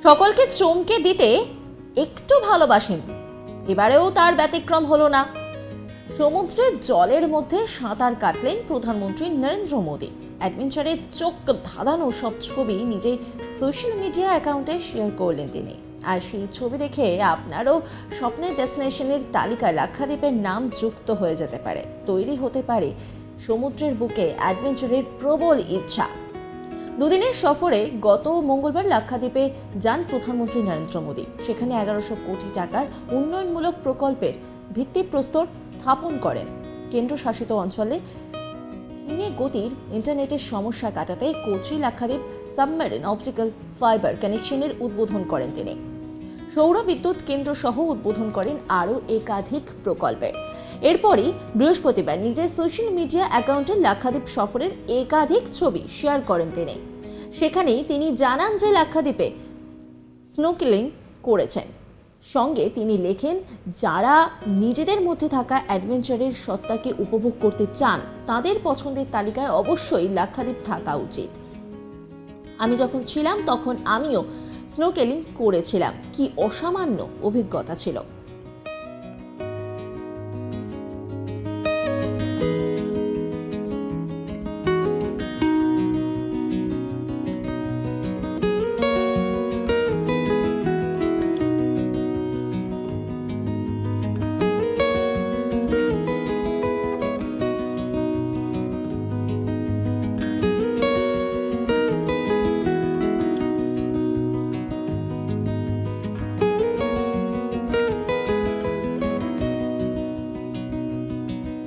সকলকে চমকে দিতে একটু ভালোবাসেন, এবারেও তার ব্যতিক্রম হলো না। সমুদ্রের জলের মধ্যে সাঁতার কাটলেন প্রধানমন্ত্রী নরেন্দ্র মোদী। অ্যাডভেঞ্চারের চোখ ধাঁধানো সব ছবি নিজের সোশ্যাল মিডিয়া অ্যাকাউন্টে শেয়ার করলেন তিনি। আর সেই ছবি দেখে আপনারও স্বপ্নের ডেস্টিনেশনের তালিকায় লাক্ষাদ্বীপের নাম যুক্ত হয়ে যেতে পারে। তৈরি হতে পারে সমুদ্রের বুকে অ্যাডভেঞ্চারের প্রবল ইচ্ছা। দুদিনের সফরে গত মঙ্গলবার লাক্ষাদ্বীপে যান প্রধানমন্ত্রী নরেন্দ্র মোদী। সেখানে 1100 কোটি টাকার উন্নয়নমূলক প্রকল্পের ভিত্তিপ্রস্তর স্থাপন করেন। কেন্দ্রশাসিত অঞ্চলে ধীমে গতির ইন্টারনেটের সমস্যা কাটাতে Kochi Lakshadweep submarine optical fibre কানেকশনের উদ্বোধন করেন তিনি। সৌর বিদ্যুৎ কেন্দ্র সহ উদ্বোধন করেন আরও একাধিক প্রকল্পের। এরপরই বৃহস্পতিবার নিজের সোশ্যাল মিডিয়া অ্যাকাউন্টে লাক্ষাদ্বীপ সফরের একাধিক ছবি শেয়ার করেন তিনি। সেখানেই তিনি জানান যে লাক্ষাদ্বীপে স্নোকেলিং করেছেন। সঙ্গে তিনি লেখেন, যারা নিজেদের মধ্যে থাকা অ্যাডভেঞ্চারের সত্তাকে উপভোগ করতে চান তাদের পছন্দের তালিকায় অবশ্যই লাক্ষাদ্বীপ থাকা উচিত। আমি যখন ছিলাম তখন আমিও স্নোকেলিং করেছিলাম, কি অসামান্য অভিজ্ঞতা ছিল।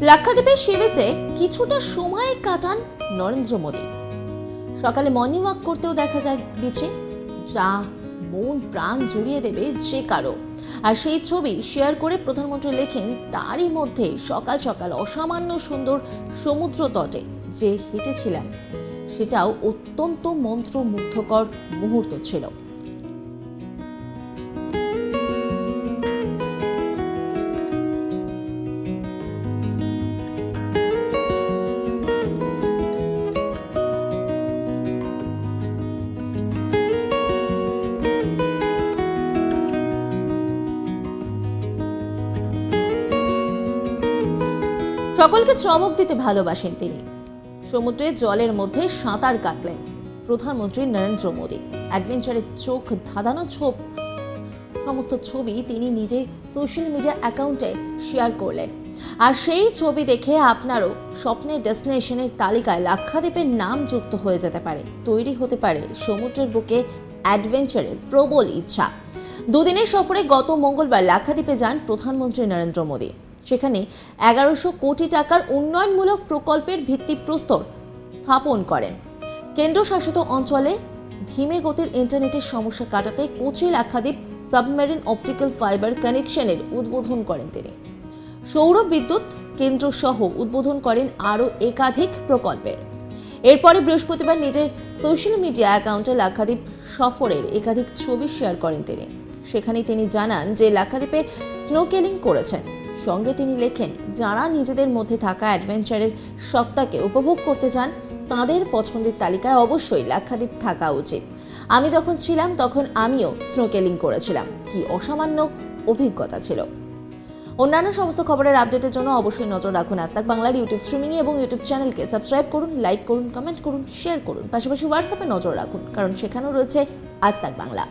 লাক্ষাদ্বীপের সি বিচে কিছুটা সময় কাটান নরেন্দ্র মোদী। সকালে মর্নিং ওয়াক করতেও দেখা যায় বিচে, যা মন প্রাণ জুড়িয়ে দেবে যে কারো। আর সেই ছবি শেয়ার করে প্রধানমন্ত্রী লেখেন, তারই মধ্যে সকাল সকাল অসামান্য সুন্দর সমুদ্র তটে যে হেঁটেছিলাম সেটাও অত্যন্ত মন্ত্রমুগ্ধকর মুহূর্ত ছিল। সকলকে চমক দিতে ভালোবাসেন তিনি। সমুদ্রের জলের মধ্যে সাঁতার কাটলেন প্রধানমন্ত্রী নরেন্দ্র মোদী। অ্যাডভেঞ্চারের চোখ ধাঁধানো সমস্ত ছবি তিনি নিজে সোশ্যাল মিডিয়া অ্যাকাউন্টে শেয়ার করলেন। আর সেই ছবি দেখে আপনারও স্বপ্নের ডেস্টিনেশনের তালিকায় লাক্ষাদ্বীপের নাম যুক্ত হয়ে যেতে পারে। তৈরি হতে পারে সমুদ্রের বুকে অ্যাডভেঞ্চারের প্রবল ইচ্ছা। দুদিনের সফরে গত মঙ্গলবার লাক্ষাদ্বীপে যান প্রধানমন্ত্রী নরেন্দ্র মোদী। সেখানে 1100 কোটি টাকার উন্নয়নমূলক প্রকল্পের ভিত্তিপ্রস্তর স্থাপন করেন। কেন্দ্রশাসিত অঞ্চলে ধীমে গতির ইন্টারনেটের সমস্যা কাটাতে Kochi Lakshadweep submarine optical fibre কানেকশনের উদ্বোধন করেন তিনি। সৌর বিদ্যুৎ কেন্দ্র সহ উদ্বোধন করেন আরও একাধিক প্রকল্পের। এরপরে বৃহস্পতিবার নিজের সোশ্যাল মিডিয়া অ্যাকাউন্টে লাক্ষাদ্বীপ সফরের একাধিক ছবি শেয়ার করেন তিনি। সেখানে তিনি জানান যে লাক্ষাদ্বীপে স্নোকেলিং করেছেন। সঙ্গে তিনি লেখেন, যারা নিজেদের মধ্যে থাকা অ্যাডভেঞ্চারের সত্তাকে উপভোগ করতে চান তাদের পছন্দের তালিকায় অবশ্যই লাক্ষাদ্বীপ থাকা উচিত। আমি যখন ছিলাম তখন আমিও স্নোকেলিং করেছিলাম, কি অসামান্য অভিজ্ঞতা ছিল। অন্যান্য সমস্ত খবরের আপডেটের জন্য অবশ্যই নজর রাখুন আজ তাক বাংলার ইউটিউব স্ট্রিমিং এবং ইউটিউব চ্যানেলকে সাবস্ক্রাইব করুন, লাইক করুন, কমেন্ট করুন, শেয়ার করুন। পাশাপাশি হোয়াটসঅ্যাপে নজর রাখুন, কারণ সেখানেও রয়েছে আজ তাক বাংলা।